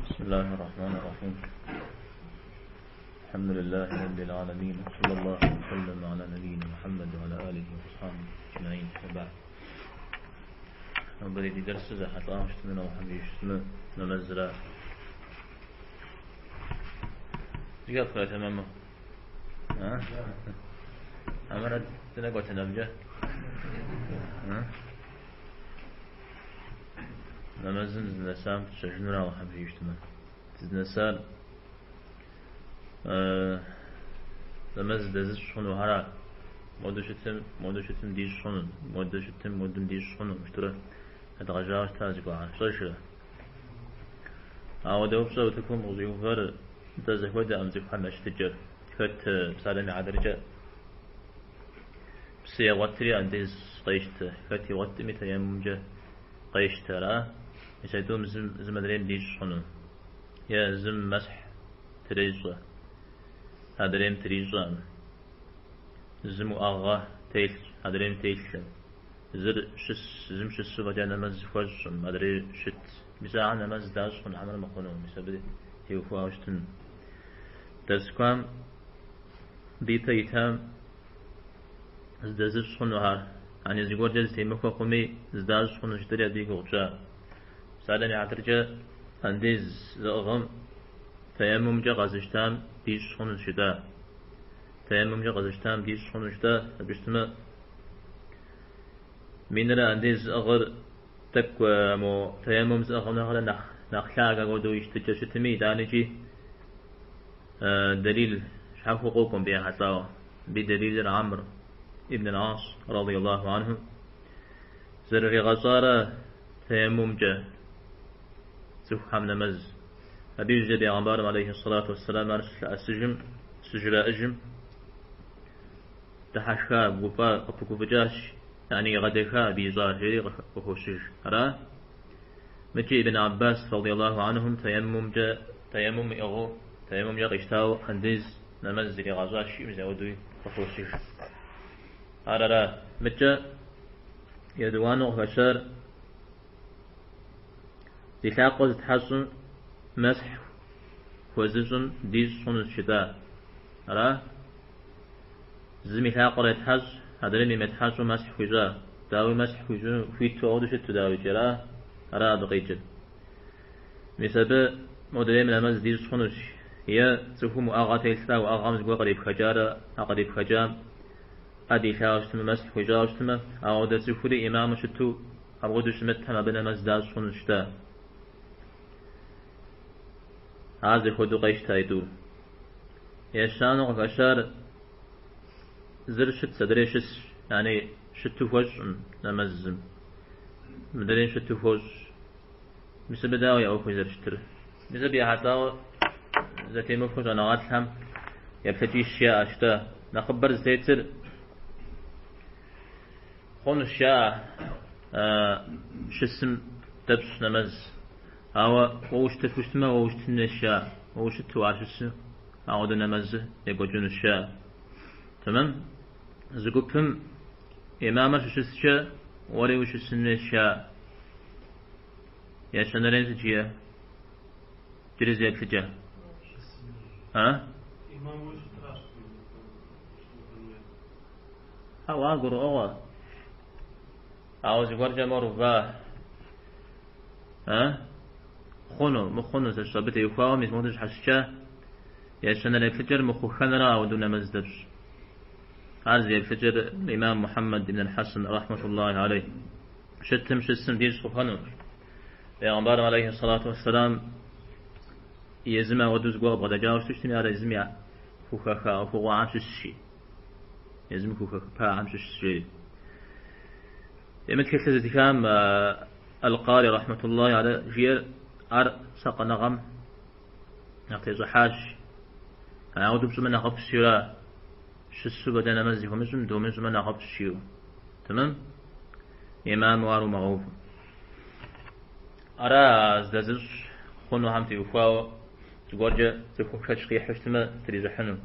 بسم الله الرحمن الرحيم. الحمد لله رب العالمين، صلى الله وسلم على نبينا محمد وعلى آله وصحبه أجمعين. وبعد نبدأ درس حتى أشتمنا وحبي شتمنا نمزرع جاب فلا تمامه أمرت تنقل تنبجه نمزن زنسام تشجننا وحبي شتمنا زنسان نمز دزش شنو هرا مودشتم ديش شنو مودم ديش شنو مشترى هذا غجاج تاجك وعن شاشة أو دوبسة وتكون موضوع غير تزهود أمزح حنا شتجر كت بسالني عدرجة بسيا وتري عنديز قيشت كتي وتمي تيمجة قيشت را يسيدوم زمدرين ديش شنو يا زم مسح تريزة هادرين تريزان زم أغا تيل هادرين تيل زر زم شس بدأنا مز فوجم أدري شت بساعة نمز داش خن عمل مقنون بسبب هي فوجتن دسكام بيتيتام زدازش خنوها يعني زيقول جالس تيمكو قمي زداش خنو اشتري أديك وجا سالني عترجة عنديز زغم تيمم جا غازشتام ديش خنو شدا تيمم جا غازشتام ديش خنو شدا بيشتما مينرا عنديز أغر تكوى مو تيمم زغم نغلا نخلاق أقودو يشتجا شتمي دانيجي دليل شحال حقوقكم بها حتى بدليل عمرو ابن العاص رضي الله عنه زر غزارة تيمم جا سبحان نمز أبي جد عمار عليه الصلاة والسلام السجم سجل أجم تحشى بوفا بجاش يعني غدكا بيزار جري وخشج را مجي ابن عباس رضي الله عنهم تيمم جا تيمم إغو تيمم جا قشتاو هندز نمز غزاش يمزودوي وخشج أرى متى يدوان وغشر تلاقوا تحسن مسح وزجن ديز صن الشتاء أرى زمي تلاقوا يتحس هذا اللي متحس مسح وجا داوي مسح وجا في تعود شت داوي جرا أرى بقيت بسبب مدري من المز ديز صنش هي تفهم أغا تلسا وأغامز قريب خجارة قريب خجام أدي شاوشتم مسح وجاوشتم أو دسفري إمام شتو أبغد شمت هم بنا مزداز شنشتا هذا خدو قيش تايدو يشان وغشار زرشت سدريشس يعني شتو فوج نمزم مدرين شتو فوج مثل بداوي أو فوج زرشتر مثل بيحتاو زتي مفوج أنا غاتهم يبتدي الشيء أشتا نخبر زيتر خون الشاء شسم تبس نمز أو ووش تفشتما ووش تن الشاء ووش توارشس أعود نمز يقوجون الشاء تمام زقوبهم إمامة شسشة ولي وش سن الشاء يا شنرين تجيه جريز يكتجه ها إمام وش تراش هوا أقول أوه عاوز يقرج مرفاه ها خونو مخونو تشربته يخاوم يسمونش حشة يشان الفجر مخخنرا أو دون مزدر هذا الفجر الإمام محمد بن الحسن رحمة الله عليه شتم شسم دير سخنو پیغمبر عليه الصلاة والسلام يزما ودوز قوة بغدا جاوش تشتمي هذا يزمي خوخخا أو خوخا عمش الشي يزمي خوخخا عمش الشي يمكن كذا كام القاري رحمة الله على جير سق نغم نقيز حاش أعود بسم نغب السيرة شسو بدنا مزيف ومزم دو مزم نغب السيو تمام إمام وارو مغوف أرى زدزش خونو هم تيوفاو تقولجا تفوق شقي حشتما تريز حنو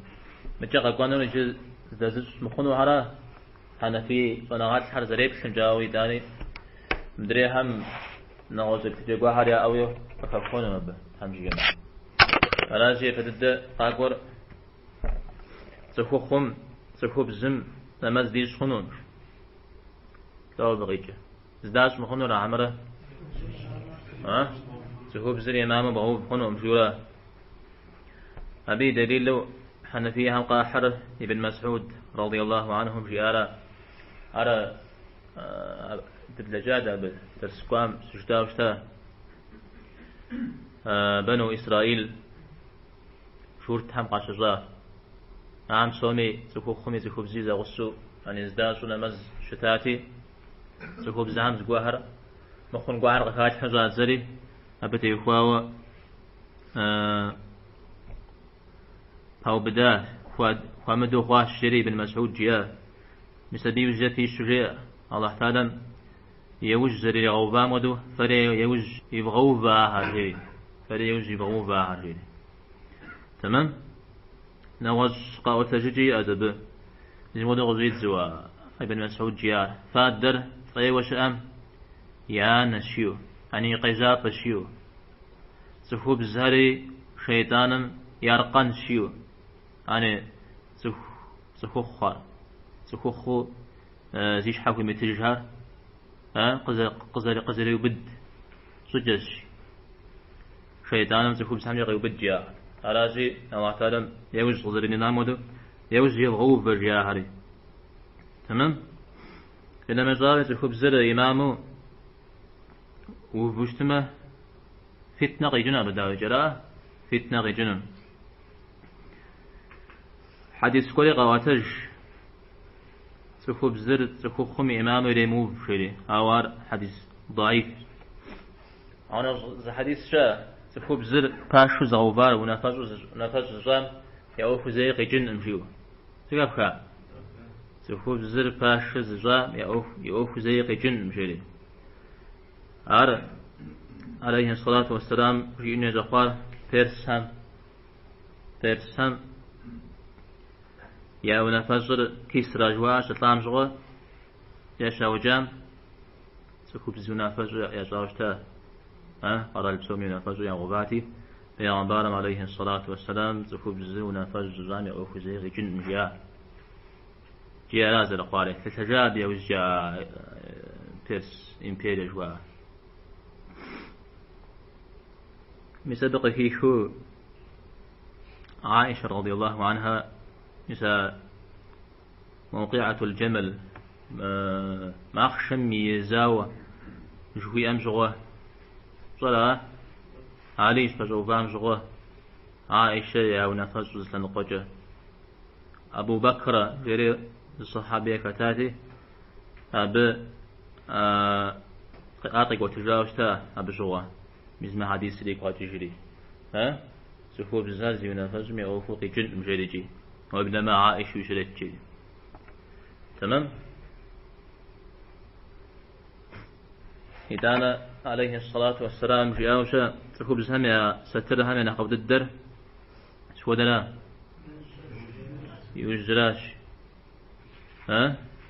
متجا قانون نجي زدزش مخونو هرا أنا في صناعات حر زريب شنجاوي داني مدري هم نغوز التجوا هريا أويو بخافون مبه حمجيا أراجي فدد قاقور تخوخم تخوبزم نماز ديش خنون تو بغيجة زداش مخنو را عمره تخوبزر إمام بغوب خنو مشورا أبي دليل حنفية هم قاحر ابن مسعود رضي الله عنهم جيارا أرى تدلجادة بالترسقام سجدا وشتا بنو إسرائيل شورت هم قاشجا عام سومي تخوب خمي تخوب زيزا غسو يعني ازداسو نمز شتاتي تخوب زهم زقوهر مخون قوهر غخاج حجات زري أبتي يخواوا هاو بدا خوامدو خواش شري بن مسعود جيا مسبي وجه في الشجاع الله تعالى يوج زري غوبام ودو فري يوج يبغوبا هارجي فري يوج يبغوبا هارجي تمام نواج قاوة تجي أدب زمود غزيد زوا ابن مسعود جيا فادر طي وشأم يا نشيو يعني قيزاب شيو سخوب زهري شيطانا يرقن شيو يعني سخوخ زيش حاكم يتجهر قزر يبد سجش شيطانا سخوب سامي يبد جيا أراجي الله تعالى يوج قزرين نامودو يوج يبغوب برجيا هاري تمام إنما جاري سخوب زر إمامو وبوشتمه فتنة غيجنا بداوي جرا فتنة غيجنا حديث كولي قواتج سخوب زر سخوب خمي إمام ريموف شري هاوار حديث ضعيف أنا حديث شا سخوب زر باشو زغوبار ونفاج زجام يأوفو زي قيجن امشيو تقابخا سخوب زر باشو زجام يأوفو زي قيجن امشيري عليه الصلاة والسلام جئنا زقار ترسم يا ونفجر كسر جواش طعم جوا يا شاوجام سكوب زونا فجر يا جاوشتا قال البسومي نفجر يا غباتي يا غبارم عليه الصلاة والسلام سكوب زونا فجر جامع أو خزيغ جن جاء نازل قارئ تتجاد يا وجا ترس إمبيري جوا مسبق هيشو عائشة رضي الله عنها مثل موقعة الجمل ما أخشم يزاوة جوي أمجغوه صلاة عليش فجوب أمجغوه عائشة يا ونفس لنقجة أبو بكر جري الصحابية كتاتي أب أعطيك وتجاوشتا أبجغوه مثل حديث ليك وتجري سخوب زازي ونفس مي أو فوقي جن مجرجي وابنما عائش وشرتشي تمام إذا عليه الصلاة والسلام جاءوشا سخوب زهم سترها من قبض الدر سودنا يوجراش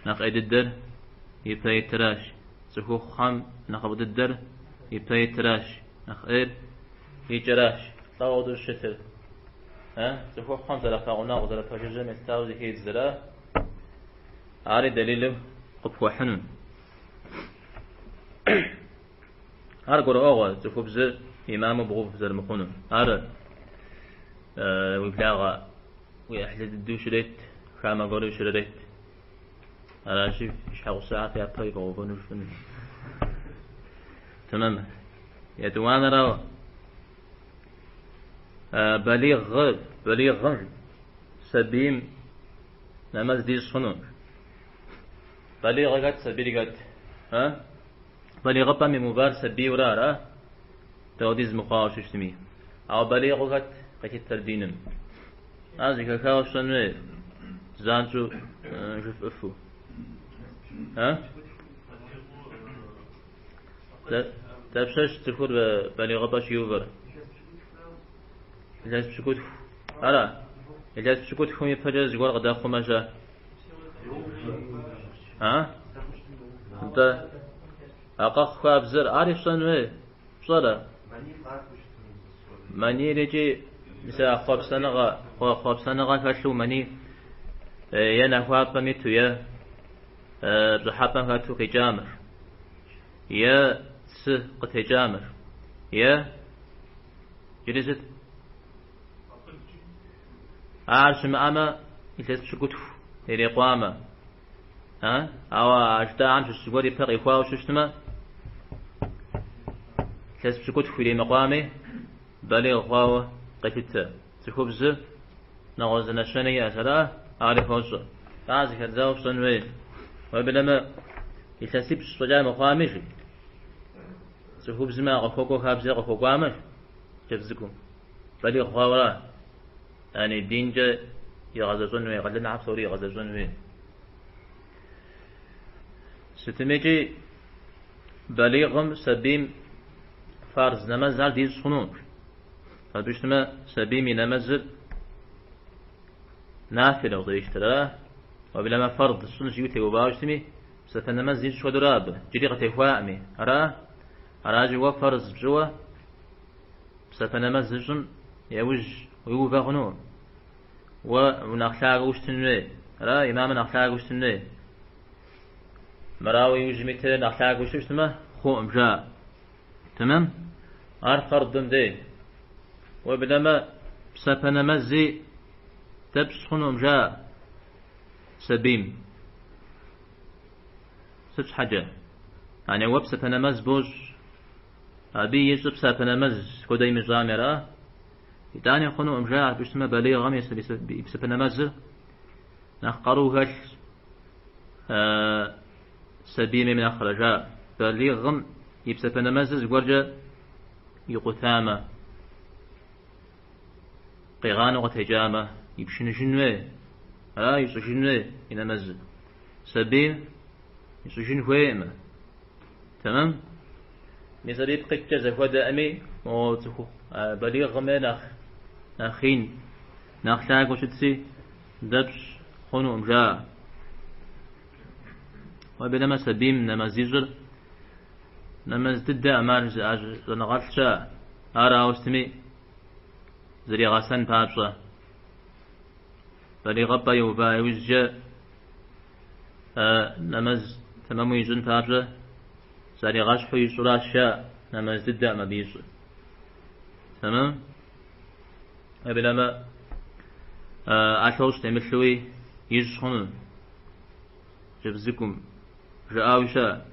نقعد الدر يبتاي تراش سخوب خام نقبض الدر يبتاي تراش نقعد يجراش طاود الشتر سخوب خام زرا فاغنا وزرا فجرجم استاوزي هيد زرا عاري دليل قبو حنون هر قرأ أغوى سخوب زر إمام بغوف زر مخونون هر ويبلاغا ويحلد الدو شريت خاما قرأ شريت أنا شوف شحاق ساعة يا طيب وغنوش فنون تمام يدوان راو بليغ سبيم نماز دي صنون بليغ قد سبيل قد بليغ بامي مبار سبي ورارا توديز مقاوش اشتمي او بليغ قد التردينم هذه كاكاو شنو زانشو شوف افو تبشش تخور بليغ باش يوفر إجاز بشكوت ألا إجاز بشكوت خمي فجاز جوار غدا خماشة أنت أقاق خواب زر عارف شنو إيه صلاة مني رجي مثلا خواب سنغا كشلو مني ينا خواب ميتو يا بحبا كاتو قجامر يا س قتجامر يا جلست عارش ما يلس شكوتو إلي قوامة أو أجدا عن شو سقولي بقى إخوة وشو شتما يلس شكوتو إلي مقامي بالي إخوة قتلت تخبز نغز نشاني أسرا أعرف وصل تعز كذا صنوي وبلما يلسيب صجا مقامش تخبز ما قفوكو خابز قفوكو عمش جبزكم بالي إخوة يعني الدين جا يغززون ويغلنا عبصوري يغززون وي ستميجي بليغم سبيم فرز نمز على دي صنوك فبيشتما سبيم نمز نافلة وضيشتراه وبلما فرض السنة يوتي وباوشتمي ستنمز دي شو دراب جريقة إخوائمي أرا جوا فرز جوا ستنمز جن يوج ويوفا غنون ونخلاق وشتنوي را إمام نخلاق وشتنوي مراوي وجميت نخلاق وشتما خو أمجاء تمام فرض دي وبلما بسفن مزي تبسخن أمجاء سبيم ست حاجة يعني وبسفن مز بوج أبي يجب سفن مز كدي مجامرة يتاني خنو أمجاء بيشتما بليغم بسفن مز نخقروهش سبيم من أخرجاء بليغم يبسفن مز زورجا يقثامة قيغان وتجامة يبشن جنوه يسجنوه إلى مز سبيم يسجن هويمة تمام مثلا يبقى كذا فدا أمي موتخو بليغم نخين نخلاق وشتسي دبش خنو أمجاء وبينما سبيم نمزيجر نمز تدى أمار نغلشا أرى وستمي زري غسان بابشا بلي غبا يوبا يوجا نمز تمامو يجن بابشا زري غشحو يشراشا نمز تدى أما بيش تمام وبينما أشوش تمشوي يجخن جبزكم جاوشا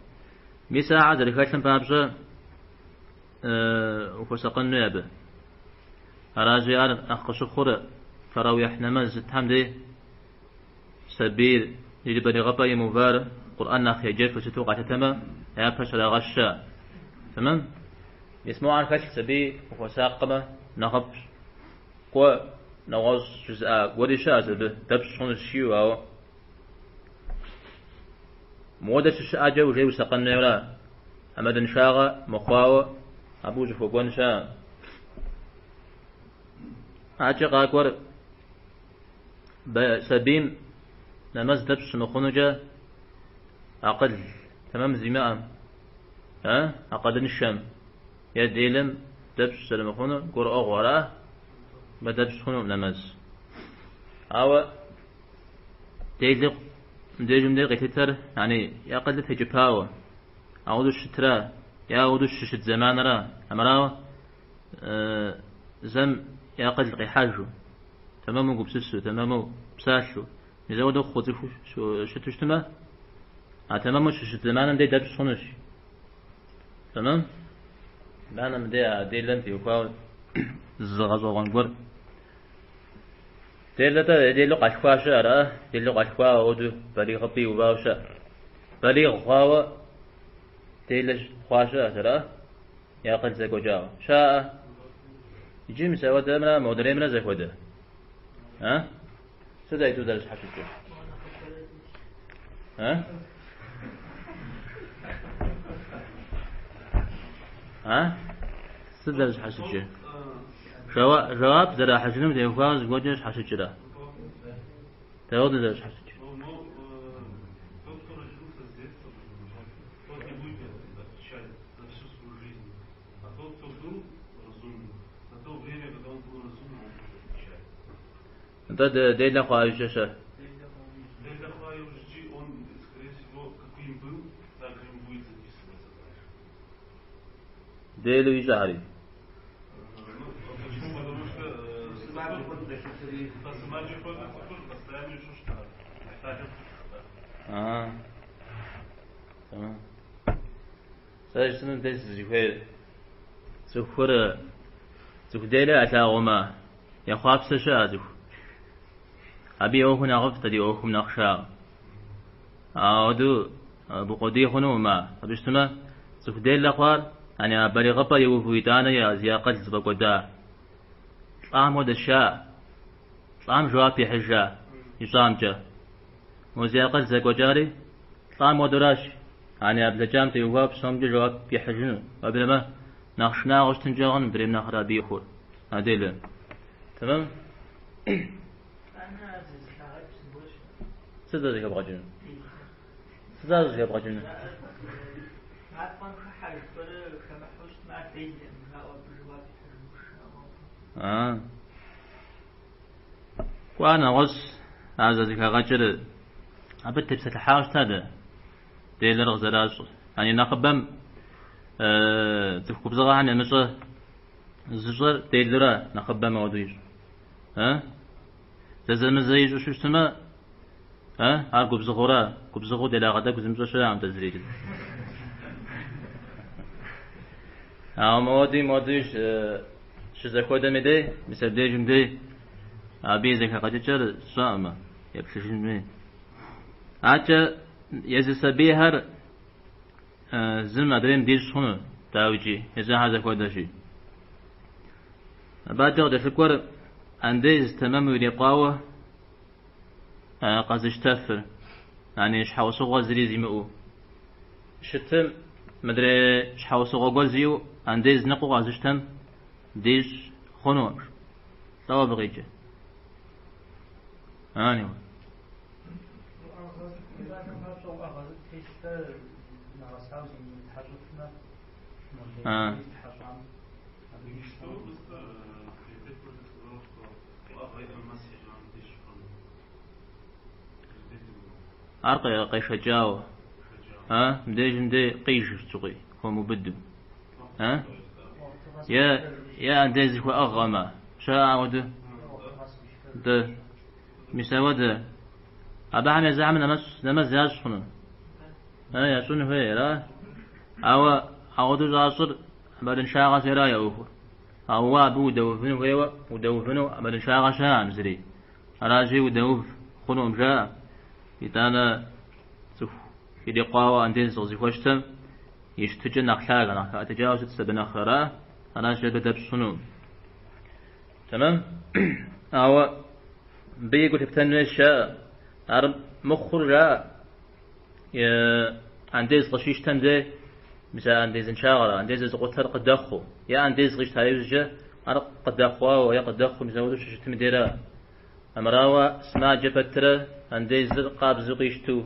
مساعة ذلك بابجا وفسقن نيابه أراجي أخش خورة فراويح نماز تحمدي سبيل يجب أن يغطي مبار قرآن ناخي جيف وستوقع تتما يابش على غشا تمام يسمعوا عن خش سبيل وفساقمة نغبش قوى نغوص جزء ودشا زبه دبش خون الشيو أو مودة الشاجة وجي وسقن نيولا أما دنشاغة مخواوة أبو جفوقون شا عاجق أكبر سبيم نمز دبش مخونجة أقل تمام زماء أقل نشم يد إلم دبش سلمخونه قر أغورا بدبش خونه نمز أو ديلق مديجم دي قتتر يعني يقل تجباوة أعودو الشترا يعودو الششت زمان را أمراو زم يقل قحاجو تمامو قبسسو تمامو بساشو نزودو خوزيفو شتوشتما تمامو ششت زمان دي دبش خونش تمام بانا مدي دي لنتي وكاو زغزو غنقر ديلو قشقاشا را ديلو قشقا ودو بليغ بي وباوشا بليغ خواوا ديلو خواشا ترى يا قل زكو جاو شاء يجي مساوى دمنا مودري من زكو ده سداي تو درس حشوشو سدرس حشوشو جواب زرا حشنم تيفاز جوجش حشجرا تاود درس حشج тот, кто был разумным, на то время ده ديلا خواهش شا. Дельта Хваюжи, он, скорее всего, каким был, так им будет записываться дальше. ديلو يجاري. Ну, почему? Потому что Самаджи Ходит это тоже постоянный шушта. تمام. سأجتنا ديس زخير زخورة زخديلا أتاغما يخاف سشا زخ أبي أوخنا غفت دي أوخم نخشا أودو بقودي خنوما أبشتما زخديلا قار أنا أبري غبا يوفويتانا يا زياقة زبقودا طعم ودشا طعم جوابي حجا يصامجا وزياقة زبقوجاري طعم ودراش أنا أبلجام تيواب صمج جواب يحجنو قبل ما نخشنا غشتن جاغن بريم نخرا بيخور هذيلا تمام سدازك أبغى جنو سدازك أبغى جنو وأنا غص هذا ذيك غجر أبد تبسط الحاوش هذا ديلر غزراج يعني نخبم تفكب زغا عن مشى زجر ديلر نخبم وديج ها تزم زيج وشو سما ها أرجو بزغورا كبزغو دلا غدا كزم زشة عم تزريج موديش شذا كودا مدي مثل ديجم دي أبي ذيك قديشة صامة يبشرين مين عجّ يزسبيهر زم أدريم ديش شنو تاوجي إذا هذا كودا شيء بعد ده فكر عندي تمام ولقاوة قازش تفر يعني إيش حوسوا غزري زيمو شتم مدري إيش حوسوا غزيو عندي زنقو قازش تم ديش خنور توا بغيجة أنيوه أرقى قيش جاو مدي قيش تقي هو مبدو يا أنديز هو أغمى شاء ود ده مسود أبا عم يزعم نمس ياش خنو يا شنو هي لا أو دو جاسر بدن شاغا سرايا أوفو أو أبو دوفنو هيوا ودوفنو بدن شاغا شام زري أراجي ودوف خنو مجا يتانا سوف في قاوة عندين صوزي خوشتم يشتجن نخلاقا نخلاقا تجاوز تسبنا خرا أراجي بدب شنو تمام أو بيقول تبتنو الشاء أرب مخرجا عنديز قشيش تندي مثلا عنديز انشاغرة عنديز قطر قدخو يا عنديز غيش تايوجا أرق قدخوا ويا قدخو مثلا شو مديرا أمراوا سماع جفترة عنديز قابز قيشتو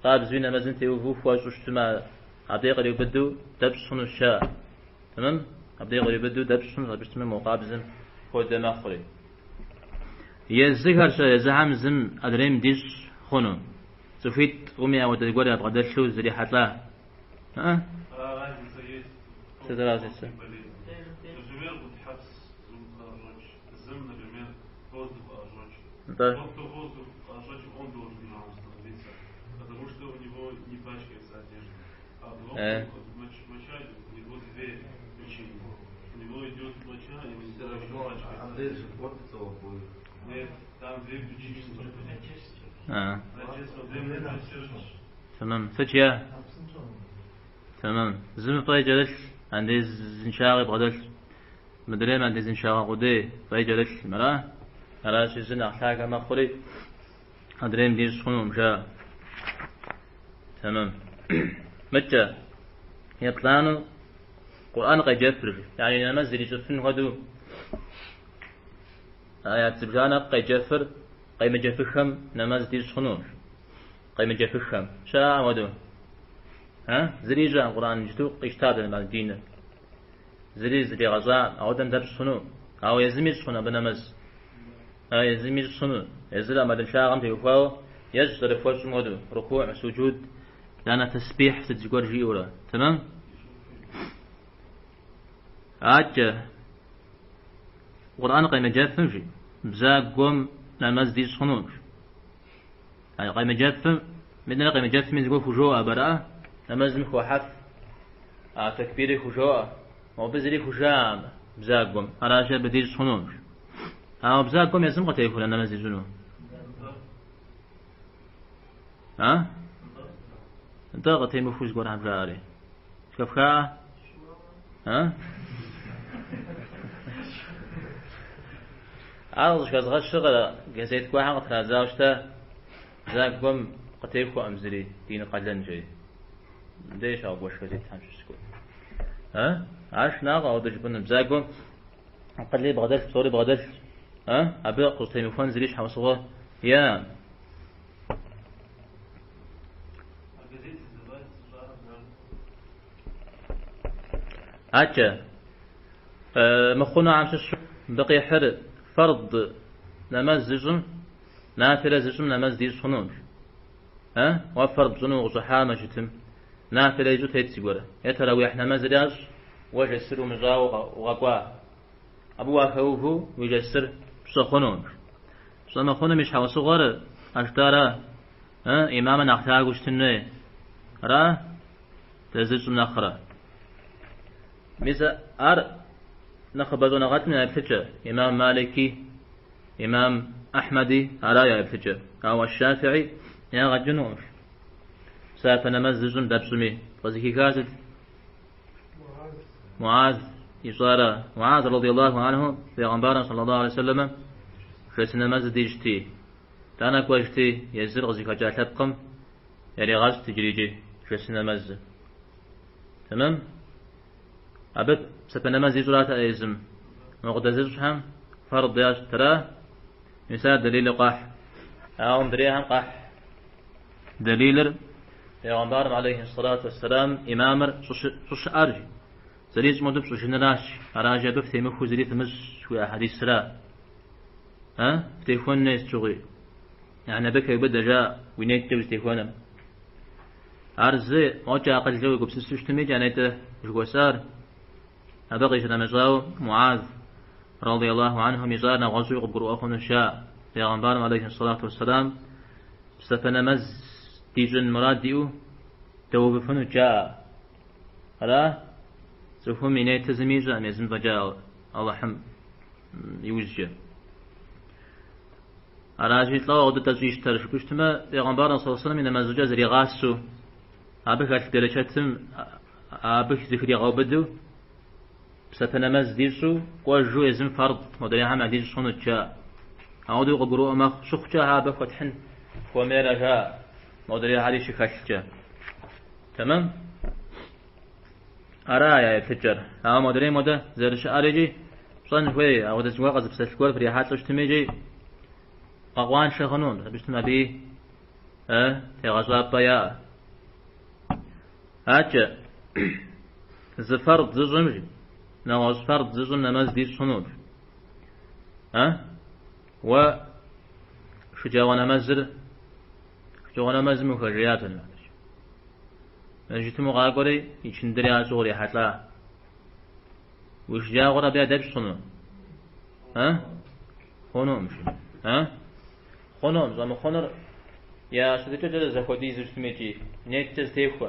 قابز بينا مزنتي وفوف واجوشتو ما عبدي قريب بدو دبسون الشاء تمام عبدي قريب بدو دبسون بشتم مقابزن خود مخري يزهر شا يزعم زم أدريم ديش خنو سوفيت أمي أو تقول يا بقدر شو زري حتلا ها разница есть. Это разница. Например, вот хабс ожечь. Зым, например, воздух ожечь. Да. Тот, кто воздух ожечь, он должен нам остановиться, потому что у него не пачкается одежда. А воздух моча, у него две причины. У него идет моча, и у него еще пачкается. Нет, там две причины. تمام فتيا تمام زم طاي جلس عندي زنشاغي بغدل مدري ما عندي زنشاغي قدي طاي جلس مرا على شي زن احتاج ما خوري ادريم دي شخون مشا تمام متى يطلعوا قرآن قد يفرق يعني نمزل يشوفن غدو آيات سبجانا قد يفر قيمة جفشهم نماز دي شخنون قيمة جفشهم شاء ودو زريجا القرآن جتو قيشتاد مع الدين زري غزاء أو دم دبش شنو أو يزمي شخنا بنماز يزمي الصنو يزل ما دشاغم تيوفاو يجسر فوش مودو ركوع سجود لأن تسبيح ستجور جيورا تمام قرآن قيمة جافم في بزاق قوم نماز دي صنوش يعني قيمة جافم مدنا قيمة جافم من تقول خجوة براءة نماز مخوحف تكبيري خجوة وبزري خجام بزاق قوم أراشا بدي صنوش أو بزاق قوم يسمى قتيفو لنماز دي صنوش انت قتيم مفوز قول هم جاري شكفكا عرض شغل الشغل جزيت كواحد قطر زاوجته زاك قم قتيفو أمزري دين قلن جاي ليش أبوش كزيت همش سكوت عاش ناقة أو دجبن بزاقم قلي بغدل بصوري بغدل أبي قصتي مفون زريش حمصوه يا هاتشا مخونا عم شش بقي حر فرض نماز زجم نافلة زجم نماز دي صنوش وفرض زنو وصحامة جتم نافلة يجو تيتسي قوله يتراويح نماز رياج وجسر ومجاو وغقوا أبوه خوفو ويجسر بصخونوش بصما خونا مش حوا صغار أشتارا إماما نختار قشتنه را تزجم نخرا مثل نخبزو نغتنا يبتجى إمام مالكي إمام أحمدي أرايا يبتجى أو الشافعي يا غجنوش سافنا مزجن دبسمي وزكي كاسد معاذ يصار معاذ رضي الله عنه في غنبارا صلى الله عليه وسلم شسنا مزد يجتي تانا كوجتي يزر غزيكا جا تبقم يعني غاز تجريجي شسنا مز تمام أبد سفنا مزي زرات أيزم مقدزش هم فرض ياش ترى مثال دليل قاح أو دريهم قاح دليل پیغمبر عليه الصلاة والسلام إمامر صش أرجي زريج مدب صش نراش أراجع بفتي مخو زريت مش شوية حديث سلا فتيخون نيس شغي يعني بك يبدأ جاء وينيت جوز تيخونم عرزي وجه أقل جوي قبس السوشتمي جانيته جوسار أبقي شنا مجاو معاذ رضي الله عنه مجارنا غزو قبرو أخونا شاء پیغمبر عليه الصلاة والسلام سفنا مز تيجن مراد ديو تو بفنو جاء هلا سوفهم من يتزميجا أم يزم فجاء الله حم يوجه أراجيت الله وقد تزويج ترش كشتما پیغمبر صلى الله عليه وسلم إنما زوجة زري غاسو أبك أتدرشتم أبك ذكري غوبدو سفنا مز ديسو وجو يزم فرض ودري هم عديد صنو جاء أعودوا قبروا أمخ شخ جاء هذا فتحن وميرا جاء مودري علي شكاشجا تمام أرايا يتجر أو مودري مودا زرش أريجي صن شوي أو دزوا قز بسلكور فريحات لش تميجي قوان شخنون بيشتم بي تغزوا بيا أجا زفرد زجمجي نواز فرد زجم نماز دي صنود و شجاوانا مزر شجاوانا مزر مخرجيات المعلش جيت مغاقوري يشندري عزوري حتلا وشجاغورا بيا دبش صنو خونو مشي خونو زم خونر يا شديتو جدا زخودي زرتميجي نيت تزتيخو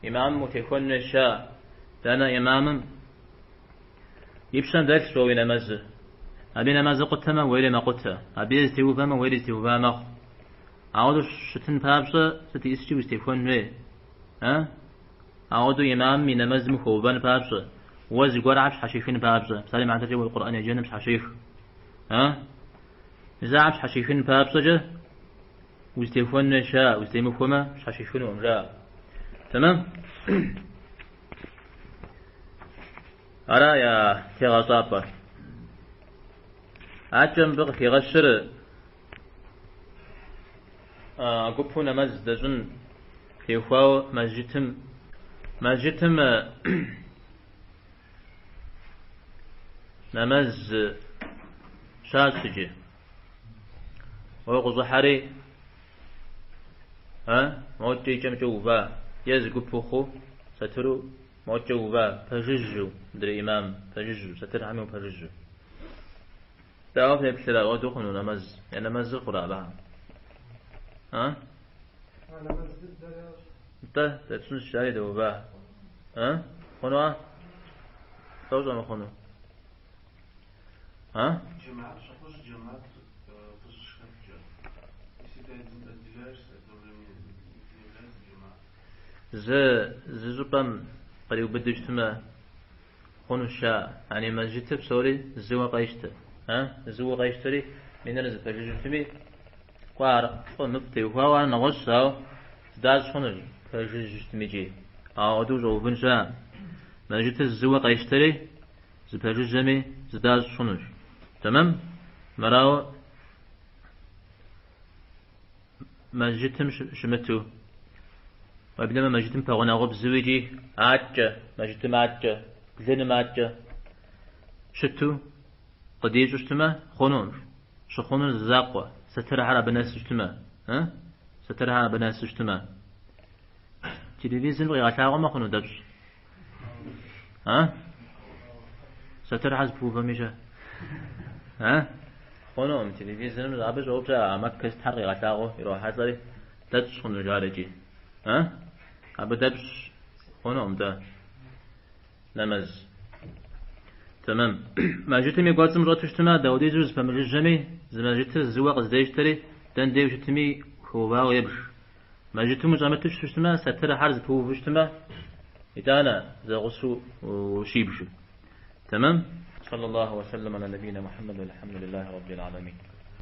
إمام متخون نشا دانا إمام يبشن درس روي نمز أبي نمز قتما ويلي ما قتها أبي استيوفاما ويلي استيوفاما أعودو شتن بابسا ستي استيو استيفون وي أعودو إمام من نمز مخوبان بابسا وزي قرعش حشيفين بابسا بسالي مع تجيب القرآن يجينا مش حشيف إذا عبش حشيفين بابسا جا واستيفون نشا واستيمخوما مش حشيفين ومجا تمام أرايا تغصابا أجم بغ يغشر قبونا مزدجن كيخواو مجتم نمز شاسجي ويغز حري موجي جم جوفا يزقو بوخو سترو موجوفا فججو در إمام فججو ستر عمي فججو تعرف نبتلا ودخنو نمز يعني نمز قرابة انت تسون الشاري دوبا خنوا توزع ما خنوا جماعة شخص جماعة تشكل если ты отделяешься это уже не является جماعة زوبام قد يبدش تما خنوا الشاء يعني مسجد بسوري زوا قيشت زوا قيشتري من الناس فجج تمي قارق نفتي وهو نغصه داز خنوا فجج تميجي دوز وبنشا مسجد الزوا قيشتري زفجج زمي زداز خنوا تمام مراو مسجدهم شمتو وابنما مسجدهم فغنا غب زوجي عاجة مسجدهم عاجة لين عاجة شتو قديش اشتما خنون شو خنون الزاقوة سترها على بناس اشتما سترها على بناس اشتما تلفزيون غير عشاء ما خنون دبش سترها زبوب ميشا خنون تلفزيون لابس وبجا مكة تحرق عشاء يروح حصري دبش خنون جارجي أبى دبش خنون ده نمز تمام ما جيت مي قاسم راتشتنا داودي جوز فمجمي زما جيت الزواق زديشتري دن ديو جتمي خوبا ويبش ما جيت مجامتش تشتما ستر حرز فو بشتما إتانا زغسو وشيبشو تمام صلى الله وسلم على نبينا محمد والحمد لله رب العالمين.